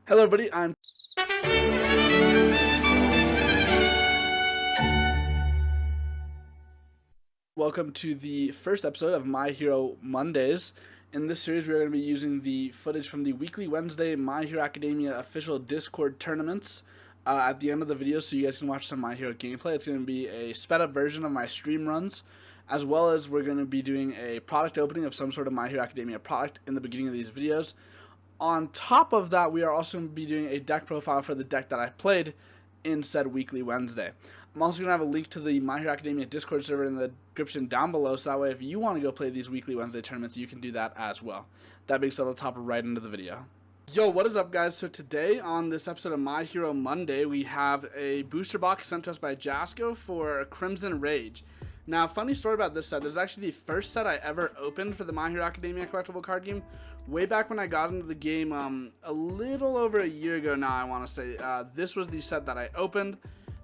Hello everybody, welcome to the first episode of My Hero Mondays. In this series, we're going to be using the footage from the weekly Wednesday My Hero Academia official Discord tournaments at the end of the video, so you guys can watch some My Hero gameplay. It's going to be a sped up version of my stream runs, as well as we're going to be doing a product opening of some sort of My Hero Academia product in the beginning of these videos. On top of that, we are also going to be doing a deck profile for the deck that I played in said weekly Wednesday. I'm also going to have a link to the My Hero Academia Discord server in the description down below, so that way if you want to go play these weekly Wednesday tournaments, you can do that as well. That being said, let's hop right into the video. Yo, what is up, guys? So today on this episode of My Hero Monday, we have a booster box sent to us by Jasco for Crimson Rage. Now, funny story about this set. This is actually the first set I ever opened for the My Hero Academia collectible card game. Way back when I got into the game a little over a year ago now, I want to say. This was the set that I opened.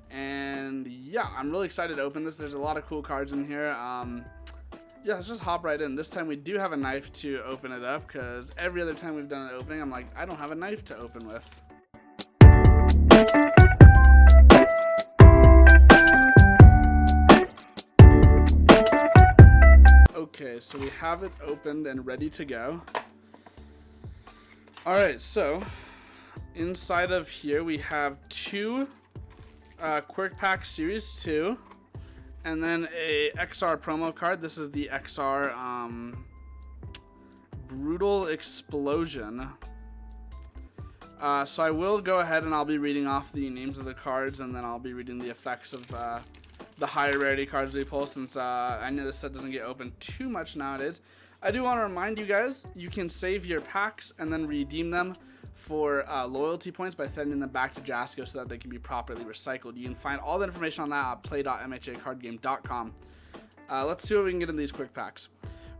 And yeah, I'm really excited to open this. There's a lot of cool cards in here. Yeah, let's just hop right in. This time we do have a knife to open it up, because every other time we've done an opening, I'm like, I don't have a knife to open with. Okay, so we have it opened and ready to go. Alright, so inside of here we have two Quirk Pack Series 2 and then a XR promo card. This is the XR Brutal Explosion. So I will go ahead and I'll be reading off the names of the cards, and then I'll be reading the effects of the higher rarity cards we pull, since I know this set doesn't get opened too much nowadays. I do want to remind you guys, you can save your packs and then redeem them for loyalty points by sending them back to Jasco so that they can be properly recycled. You can find all the information on that at play.mhacardgame.com. Let's see what we can get in these quick packs.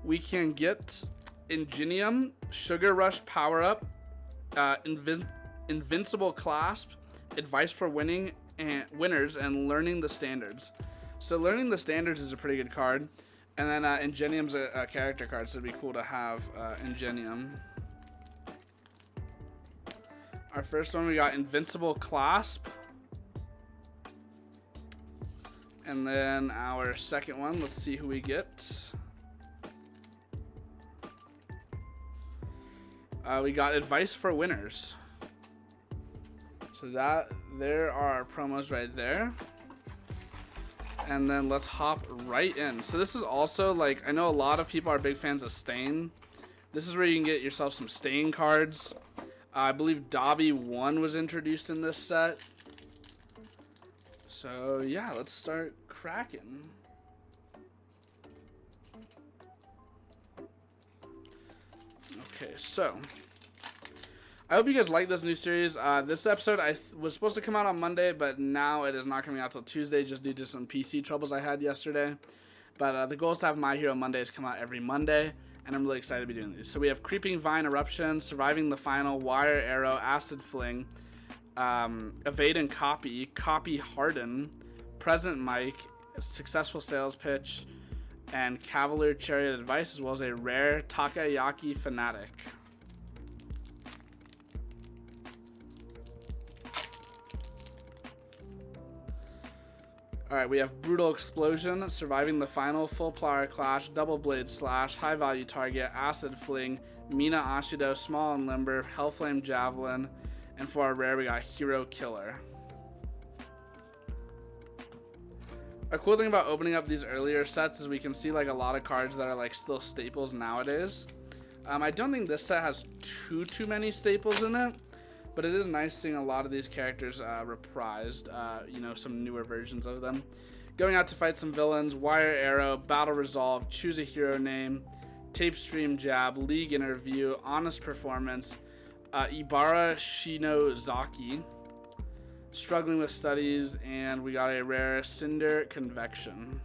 We can get Ingenium, Sugar Rush Power Up, Invincible Clasp, Advice for Winning and Winners, and Learning the Standards. So Learning the Standards is a pretty good card. And then Ingenium's a character card, so it'd be cool to have Ingenium. Our first one, we got Invincible Clasp. And then our second one, let's see who we get. We got Advice for Winners. So there are our promos right there. And then let's hop right in. So this is also, like, I know a lot of people are big fans of Stain. This is where you can get yourself some Stain cards. I believe Dobby 1 was introduced in this set. So yeah, let's start cracking. Okay, so I hope you guys like this new series. This episode was supposed to come out on Monday, but now it is not coming out till Tuesday just due to some PC troubles I had yesterday. But the goal is to have My Hero Mondays come out every Monday, and I'm really excited to be doing these. So we have Creeping Vine Eruption, Surviving the Final, Wire Arrow, Acid Fling, Evade and Copy, Copy Harden, Present Mike, Successful Sales Pitch, and Cavalier Chariot Advice, as well as a rare Takayaki Fanatic. Alright, we have Brutal Explosion, Surviving the Final, Full Power Clash, Double Blade Slash, High Value Target, Acid Fling, Mina Ashido, Small and Limber, Hellflame Javelin, and for our rare we got Hero Killer. A cool thing about opening up these earlier sets is we can see like a lot of cards that are like still staples nowadays. I don't think this set has too many staples in it, but it is nice seeing a lot of these characters reprised, you know, some newer versions of them. Going out to fight some villains, Wire Arrow, Battle Resolve, Choose a Hero Name, Tape Stream Jab, League Interview, Honest Performance, Ibara Shinozaki, Struggling with Studies, and we got a rare Cinder Convection.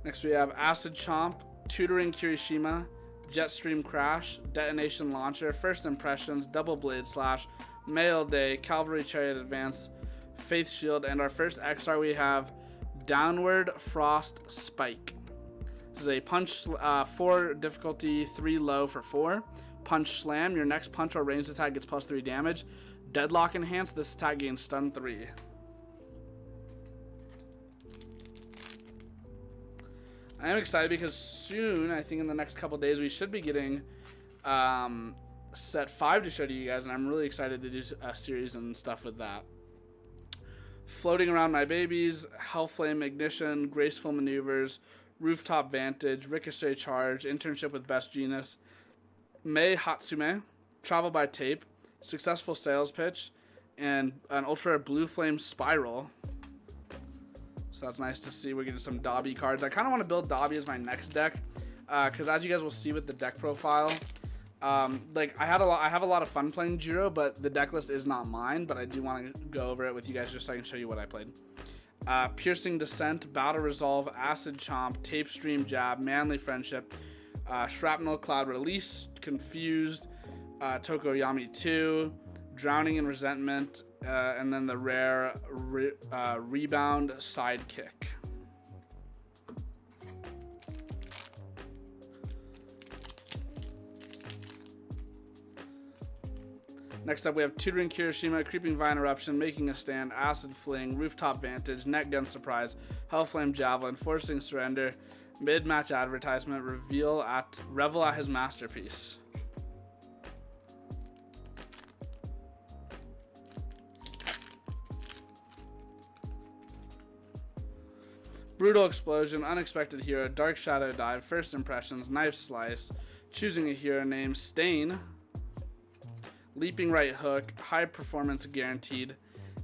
Next we have Acid Chomp, Tutoring Kirishima, Jetstream Crash, Detonation Launcher, First Impressions, Double Blade Slash, Mail Day, Cavalry Chariot Advance, Faith Shield, and our first XR we have Downward Frost Spike. This is a punch, 4 difficulty, 3 low for 4. Punch Slam. Your next punch or ranged attack gets plus 3 damage. Deadlock Enhanced. This attack gains stun 3. I am excited because soon, I think in the next couple days, we should be getting set 5 to show to you guys, and I'm really excited to do a series and stuff with that. Floating Around My Babies, Hellflame Ignition, Graceful Maneuvers, Rooftop Vantage, Ricochet Charge, Internship with Best Genus, Mei Hatsume, Travel by Tape, Successful Sales Pitch, and an Ultra Rare Blue Flame Spiral. So that's nice to see. We're getting some Dobby cards. I kind of want to build Dobby as my next deck, because as you guys will see with the deck profile, like I have a lot of fun playing Jiro, but the deck list is not mine. But I do want to go over it with you guys just so I can show you what I played. Piercing Descent, Battle Resolve, Acid Chomp, Tape Stream Jab, Manly Friendship, Shrapnel Cloud Release, Confused, Tokoyami 2, Drowning in Resentment, and then the rare Rebound Sidekick. Next up, we have Tutoring Kirishima, Creeping Vine Eruption, Making a Stand, Acid Fling, Rooftop Vantage, Net Gun Surprise, Hellflame Javelin, Forcing Surrender, Mid-Match Advertisement, Revel at His Masterpiece. Brutal Explosion, Unexpected Hero, Dark Shadow Dive, First Impressions, Knife Slice, Choosing a Hero Name, Stain, Leaping Right Hook, High Performance Guaranteed,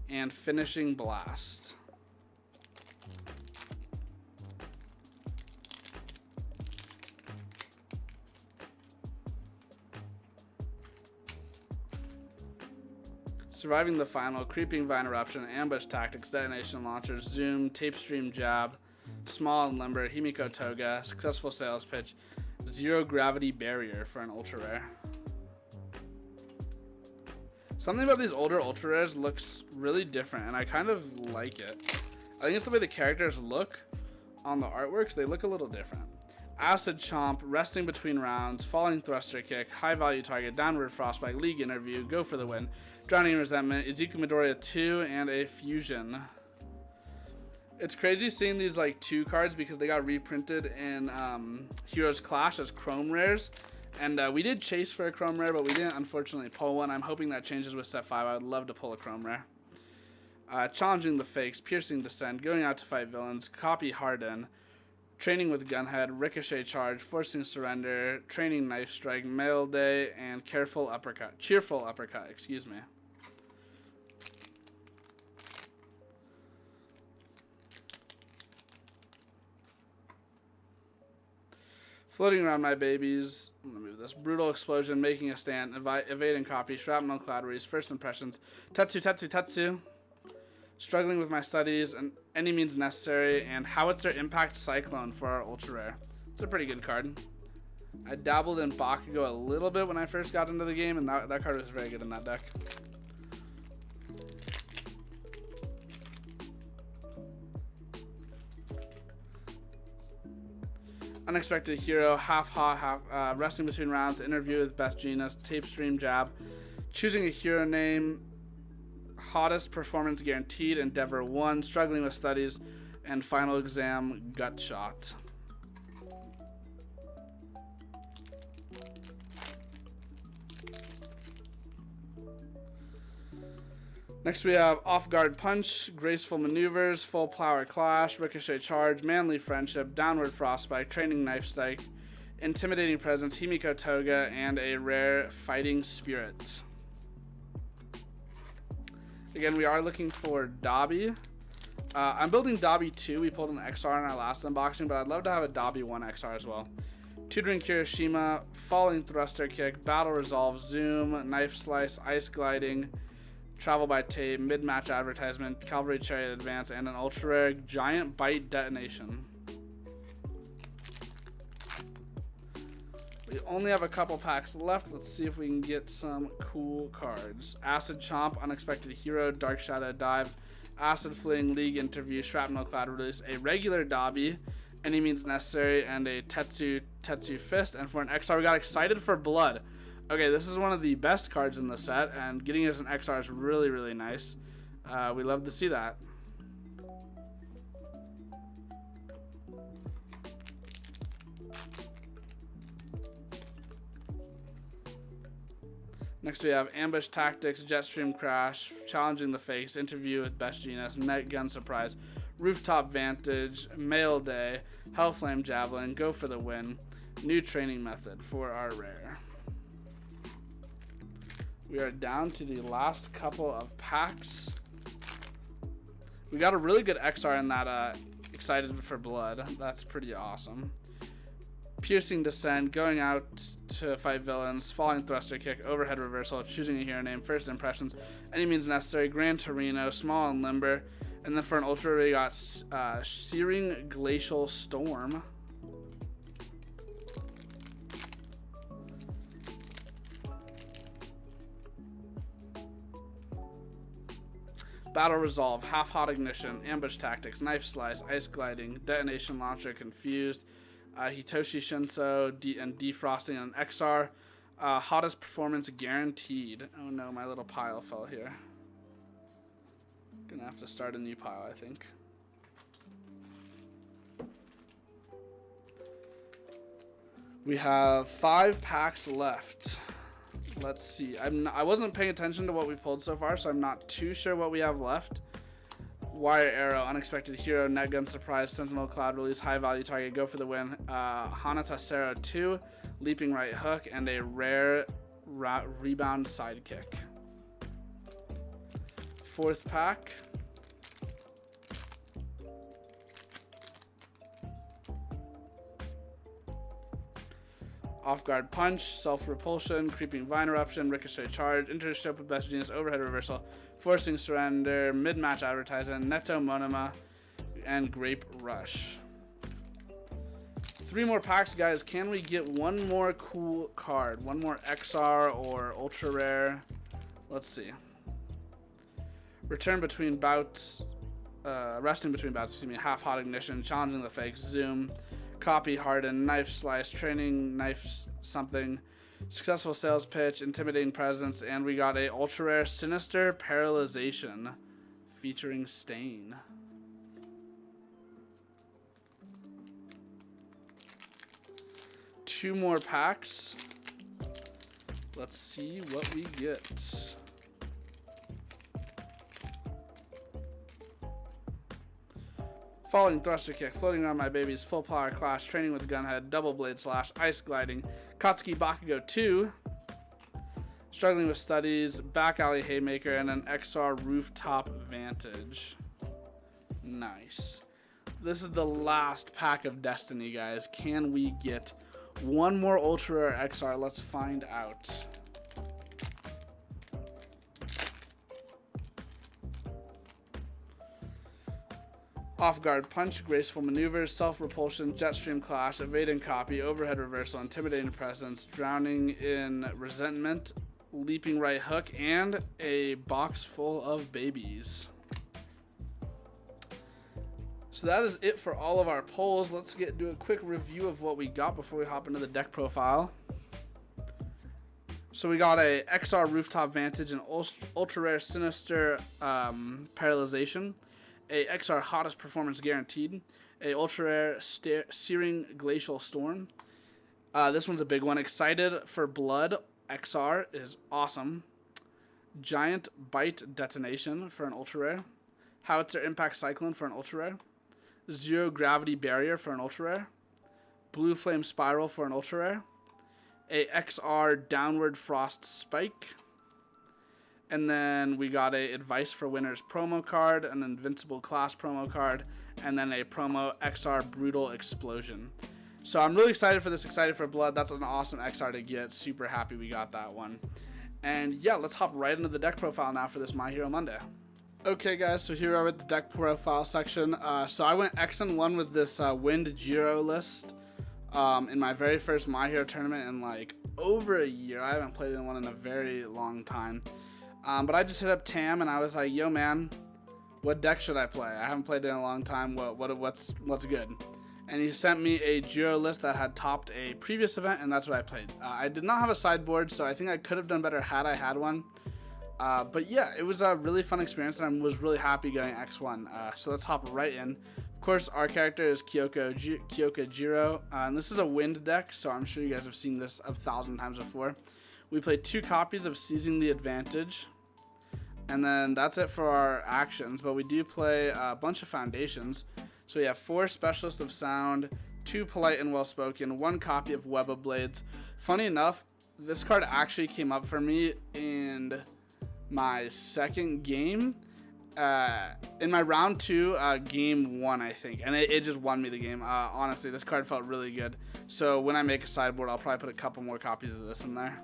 and Finishing Blast. Surviving the Final, Creeping Vine Eruption, Ambush Tactics, Detonation Launcher, Zoom, Tape Stream Jab, Small and Limber, Himiko Toga, Successful Sales Pitch, Zero Gravity Barrier for an Ultra Rare. Something about these older Ultra Rares looks really different, and I kind of like it. I think it's the way the characters look on the artworks. They look a little different. Acid Chomp, Resting Between Rounds, Falling Thruster Kick, High Value Target, Downward Frostbite, League Interview, Go for the Win, Drowning in Resentment, Izuku Midoriya 2, and a Fusion. It's crazy seeing these like 2 cards because they got reprinted in Heroes Clash as Chrome Rares. And we did chase for a Chrome Rare, but we didn't unfortunately pull one. I'm hoping that changes with set 5. I would love to pull a Chrome Rare. Challenging the Fakes, Piercing Descent, Going Out to Fight Villains, Copy Harden, Training with Gunhead, Ricochet Charge, Forcing Surrender, Training Knife Strike, Mail Day, and Cheerful Uppercut, excuse me. Floating Around My Babies, I'm going to move this, Brutal Explosion, Making a Stand, Evade and Copy, Shrapnel Cloud Release, First Impressions, Tetsu, Struggling with My Studies, and Any Means Necessary, and Howitzer Impact Cyclone for our Ultra Rare. It's a pretty good card. I dabbled in Bakugo a little bit when I first got into the game, and that card was very good in that deck. Unexpected Hero, Half Hot, Resting Between Rounds, Interview with Best Genus, Tape Stream Jab, Choosing a Hero Name, Hottest Performance Guaranteed, Endeavor 1, Struggling with Studies, and Final Exam Gut Shot. Next we have Off Guard Punch, Graceful Maneuvers, Full Power Clash, Ricochet Charge, Manly Friendship, Downward Frostbite, Training Knife Strike, Intimidating Presence, Himiko Toga, and a rare Fighting Spirit. Again, we are looking for Dobby. I'm building Dobby 2. We pulled an XR in our last unboxing, but I'd love to have a Dobby 1 XR as well. Tutoring Kirishima, Falling Thruster Kick, Battle Resolve, Zoom, Knife Slice, Ice Gliding, Travel by Tape, Mid-Match Advertisement, Cavalry Chariot Advance, and an Ultra Rare Giant Bite Detonation. We only have a couple packs left. Let's see if we can get some cool cards. Acid Chomp, Unexpected Hero, Dark Shadow Dive, Acid Fling, League Interview, Shrapnel Cloud Release, a regular Dobby, Any Means Necessary, and a Tetsu Fist. And for an XR, we got Excited for Blood. Okay, this is one of the best cards in the set, and getting it as an XR is really, really nice. We love to see that. Next we have Ambush Tactics, Jetstream Crash, Challenging the Fakes, Interview with Best Genius, Net Gun Surprise, Rooftop Vantage, Mail Day, Hellflame Javelin, Go for the Win, New Training Method for our rare. We are down to the last couple of packs. We got a really good XR in that Excited for Blood. That's pretty awesome. Piercing Descent, Going Out to Fight Villains, Falling Thruster Kick, Overhead Reversal, Choosing a Hero Name, First Impressions, Any Means Necessary, Gran Torino, Small and Limber, and then for an Ultra we got Searing Glacial Storm. Battle Resolve, Half Hot Ignition, Ambush Tactics, Knife Slice, Ice Gliding, Detonation Launcher, Confused, Hitoshi Shinso, and Defrosting on XR. Hottest Performance Guaranteed. Oh no, my little pile fell here. Gonna have to start a new pile, I think. We have 5 packs left. Let's see. I wasn't paying attention to what we pulled so far, so I'm not too sure what we have left. Wire Arrow, Unexpected Hero, Net Gun Surprise, Sentinel Cloud Release, High Value Target, Go for the Win, Hanatasero 2, Leaping Right Hook, and a rare Rebound Sidekick. 4th pack. Off Guard Punch, Self Repulsion, Creeping Vine Eruption, Ricochet Charge, Interscope with Best Genius, Overhead Reversal, Forcing Surrender, Mid-Match Advertising, Netto Monoma, and Grape Rush. 3 more packs, guys. Can we get one more cool card? One more XR or Ultra Rare? Let's see. Resting between bouts, Half Hot Ignition, Challenging the Fakes, Zoom, Copy Harden, Knife Slice, Training Knife Something, Successful Sales Pitch, Intimidating Presence, and we got a Ultra Rare Sinister Paralyzation featuring Stain. Two more packs. Let's see what we get. Falling Thruster Kick, Floating Around My Babies, Full Power Clash, Training with Gunhead, Double Blade Slash, Ice Gliding, Katsuki Bakugo 2, Struggling with Studies, Back Alley Haymaker, and an XR Rooftop Vantage. Nice. This is the last pack of Destiny, guys. Can we get one more Ultra Rare XR? Let's find out. Off Guard Punch, Graceful Maneuvers, Self Repulsion, Jetstream Clash, Evade and Copy, Overhead Reversal, Intimidating Presence, Drowning in Resentment, Leaping Right Hook, and a box full of babies. So that is it for all of our pulls. Let's do a quick review of what we got before we hop into the deck profile. So we got a XR Rooftop Vantage, an Ultra Rare Sinister Paralyzation, a XR Hottest Performance Guaranteed, a Ultra Rare Searing Glacial Storm. This one's a big one. Excited for Blood XR is awesome. Giant Bite Detonation for an Ultra Rare. Howitzer Impact Cyclone for an Ultra Rare. Zero Gravity Barrier for an Ultra Rare. Blue Flame Spiral for an Ultra Rare. A XR Downward Frost Spike. And then we got a Advice for Winners promo card, an Invincible Class promo card, and then a promo XR Brutal Explosion. So I'm really excited for this, Excited for Blood. That's an awesome XR to get. Super happy we got that one. And yeah, let's hop right into the deck profile now for this My Hero Monday. Okay guys, so here we are at the deck profile section. So I went X-1 with this Wind Jiro list in my very first My Hero tournament in like over a year. I haven't played in one in a very long time. But I just hit up Tam and I was like, yo man, what deck should I play? I haven't played it in a long time. What's good? And he sent me a Giro list that had topped a previous event, and that's what I played. I did not have a sideboard, so I think I could have done better had I had one. But yeah, it was a really fun experience, and I was really happy going X-1. So let's hop right in. Of course, our character is Kyoka Jiro, and this is a wind deck, so I'm sure you guys have seen this 1,000 times before. We play 2 copies of Seizing the Advantage, and then that's it for our actions, but we do play a bunch of foundations. So we have 4 Specialists of Sound, 2 Polite and Well-Spoken, 1 copy of Web of Blades. Funny enough, this card actually came up for me in my second game. In my round 2, game 1, I think, and it just won me the game. Honestly, this card felt really good. So when I make a sideboard, I'll probably put a couple more copies of this in there.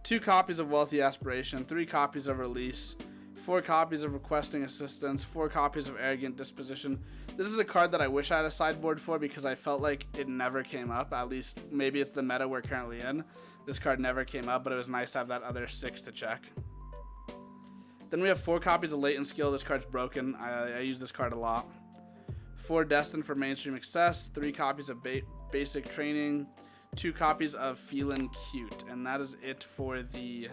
2 copies of Wealthy Aspiration, 3 copies of Release, 4 copies of Requesting Assistance, 4 copies of Arrogant Disposition. This is a card that I wish I had a sideboard for because I felt like it never came up. At least maybe it's the meta we're currently in. This card never came up, but it was nice to have that other 6 to check. Then we have 4 copies of Latent Skill. This card's broken. I use this card a lot. 4 Destined for Mainstream Access, 3 copies of Basic Training, 2 copies of Feelin' Cute, and that is it for the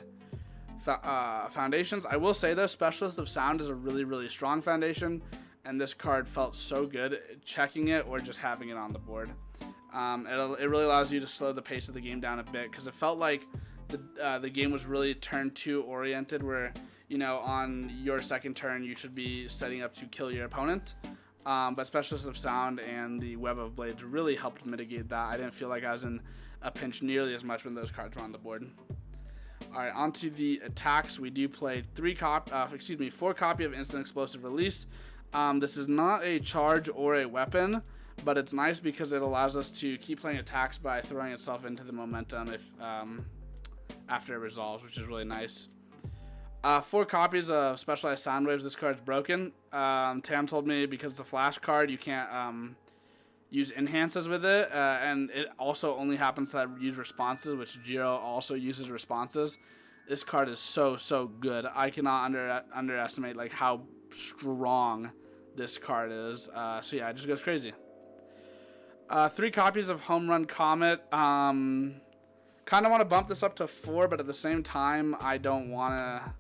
foundations. I will say though, Specialist of Sound is a really strong foundation, and this card felt so good checking it or just having it on the board. It really allows you to slow the pace of the game down a bit, because it felt like the game was really turn 2 oriented, where, you know, on your second turn you should be setting up to kill your opponent. But Specialist of Sound and the Web of Blades really helped mitigate that. I didn't feel like I was in a pinch nearly as much when those cards were on the board. Alright, on to the attacks. We do play 4 copy of Instant Explosive Release. This is not a charge or a weapon, but it's nice because it allows us to keep playing attacks by throwing itself into the momentum if after it resolves, which is really nice. 4 copies of Specialized Sound Waves. This card's broken. Tam told me because it's a flash card, you can't use enhances with it, and it also only happens to use responses, which Jiro also uses responses. This card is so good. I cannot underestimate like how strong this card is. So yeah, it just goes crazy. 3 copies of Home Run Comet. Kind of want to bump this up to 4, but at the same time, I don't want to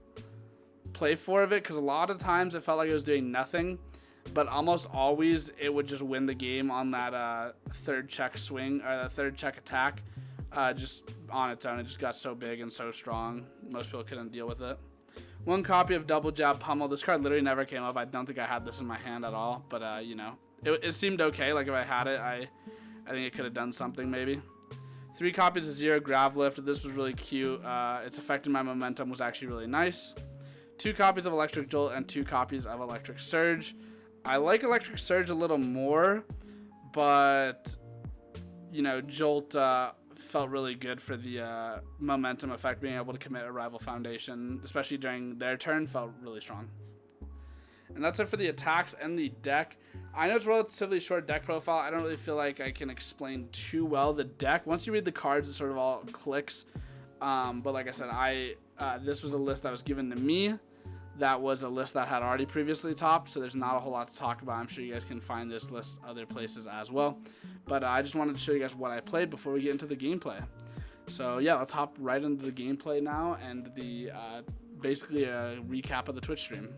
play 4 of it, because a lot of times it felt like it was doing nothing, but almost always it would just win the game on that 3rd check swing, or the 3rd check attack, just on its own. It just got so big and so strong, most people couldn't deal with it. 1 copy of Double Jab Pummel. This card literally never came up. I don't think I had this in my hand at all, but you know, it seemed okay. Like if I had it, I think it could have done something maybe. 3 copies of Zero Grav Lift. This was really cute. Its effect in my momentum was actually really nice. 2 copies of Electric Jolt and 2 copies of Electric Surge. I like Electric Surge a little more, but you know, Jolt felt really good for the momentum effect. Being able to commit a rival foundation, especially during their turn, felt really strong. And that's it for the attacks and the deck. I know it's a relatively short deck profile. I don't really feel like I can explain too well the deck. Once you read the cards, it sort of all clicks. But like I said, this was a list that was given to me. That was a list that had already previously topped, so there's not a whole lot to talk about. I'm sure you guys can find this list other places as well. But I just wanted to show you guys what I played before we get into the gameplay. So yeah, let's hop right into the gameplay now and the basically a recap of the Twitch stream.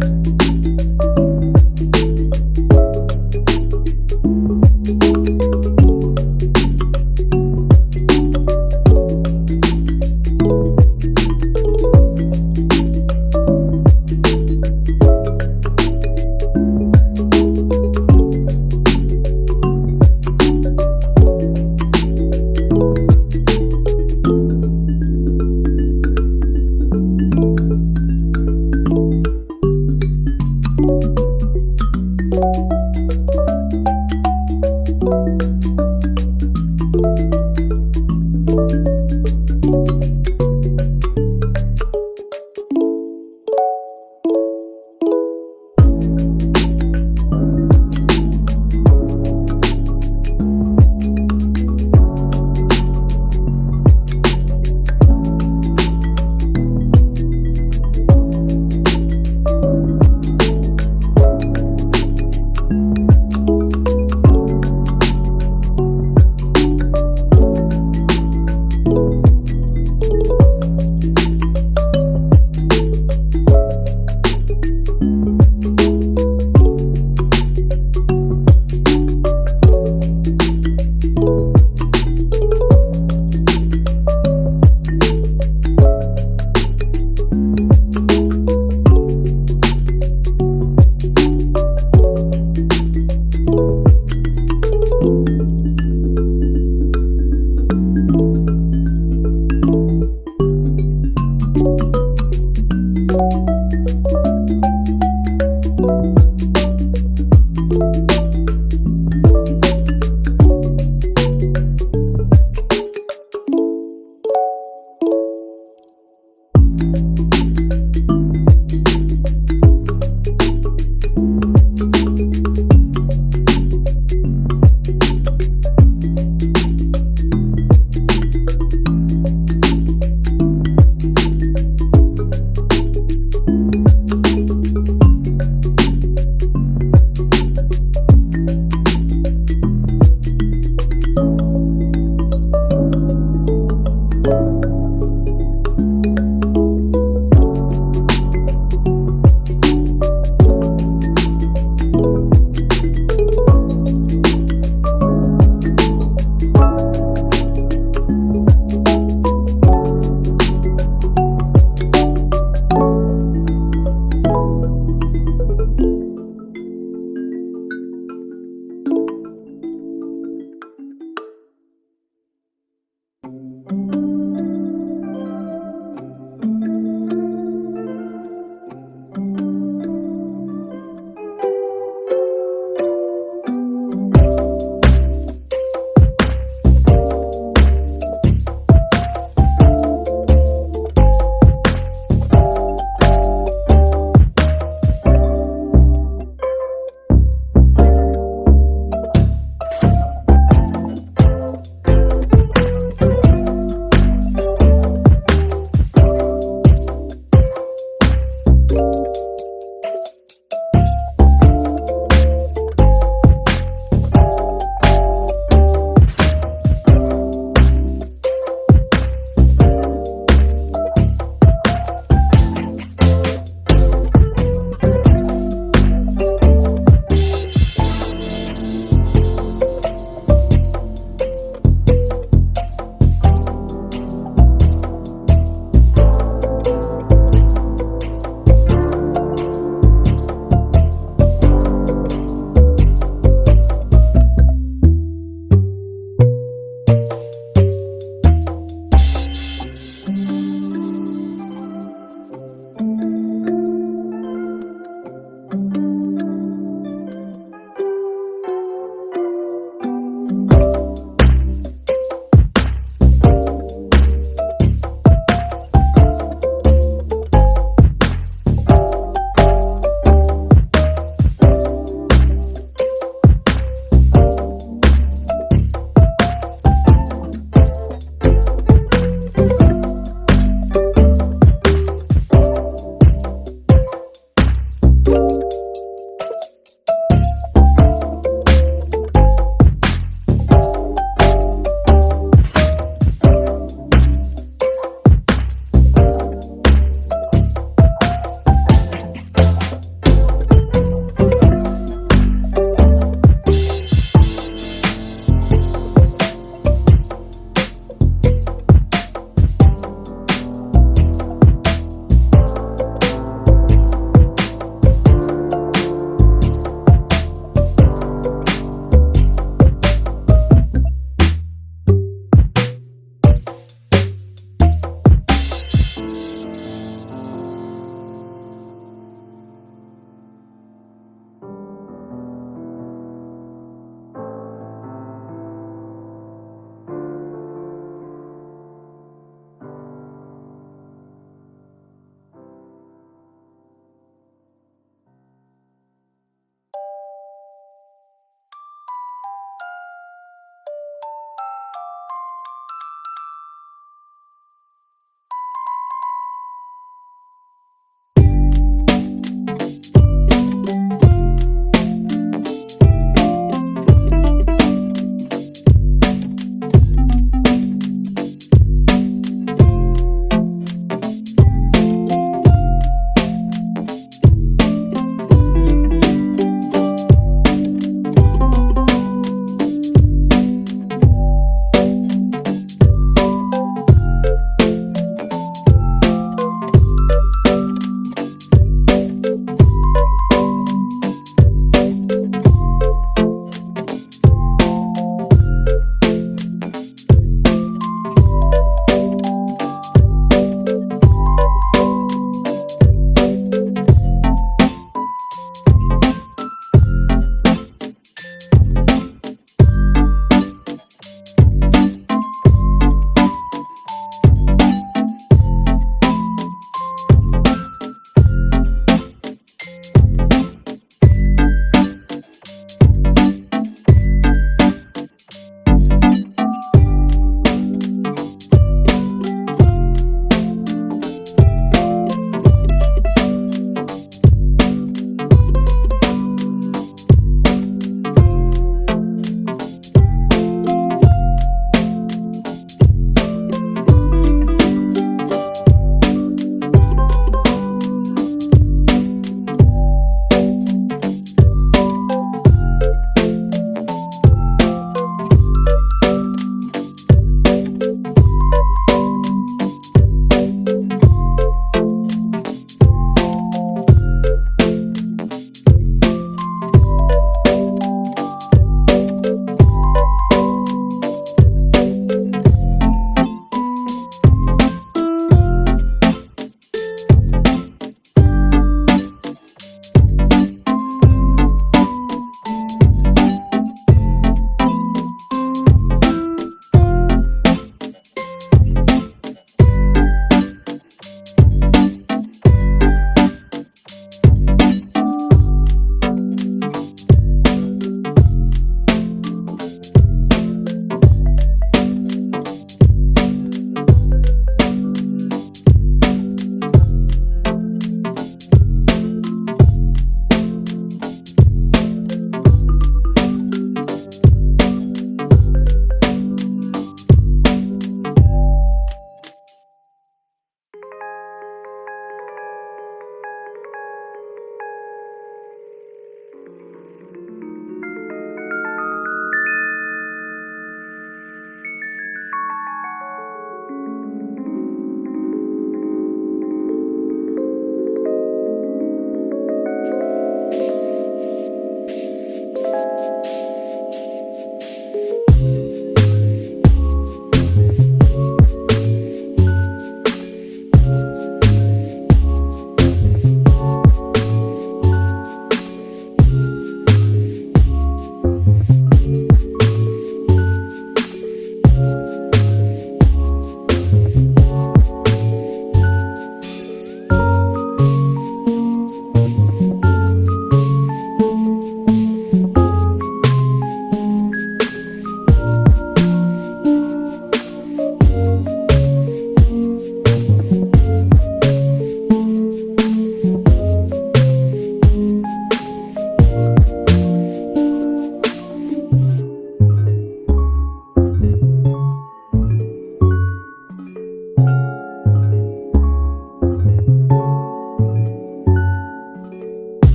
you.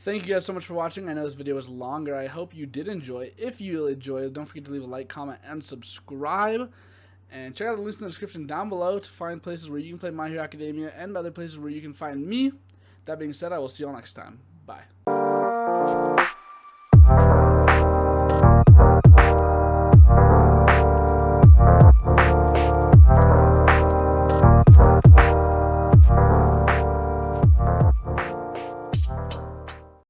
Thank you guys so much for watching. I know this video was longer. I hope you did enjoy. If you enjoyed, don't forget to leave a like, comment, and subscribe. And check out the links in the description down below to find places where you can play My Hero Academia and other places where you can find me. That being said, I will see you all next time. Bye.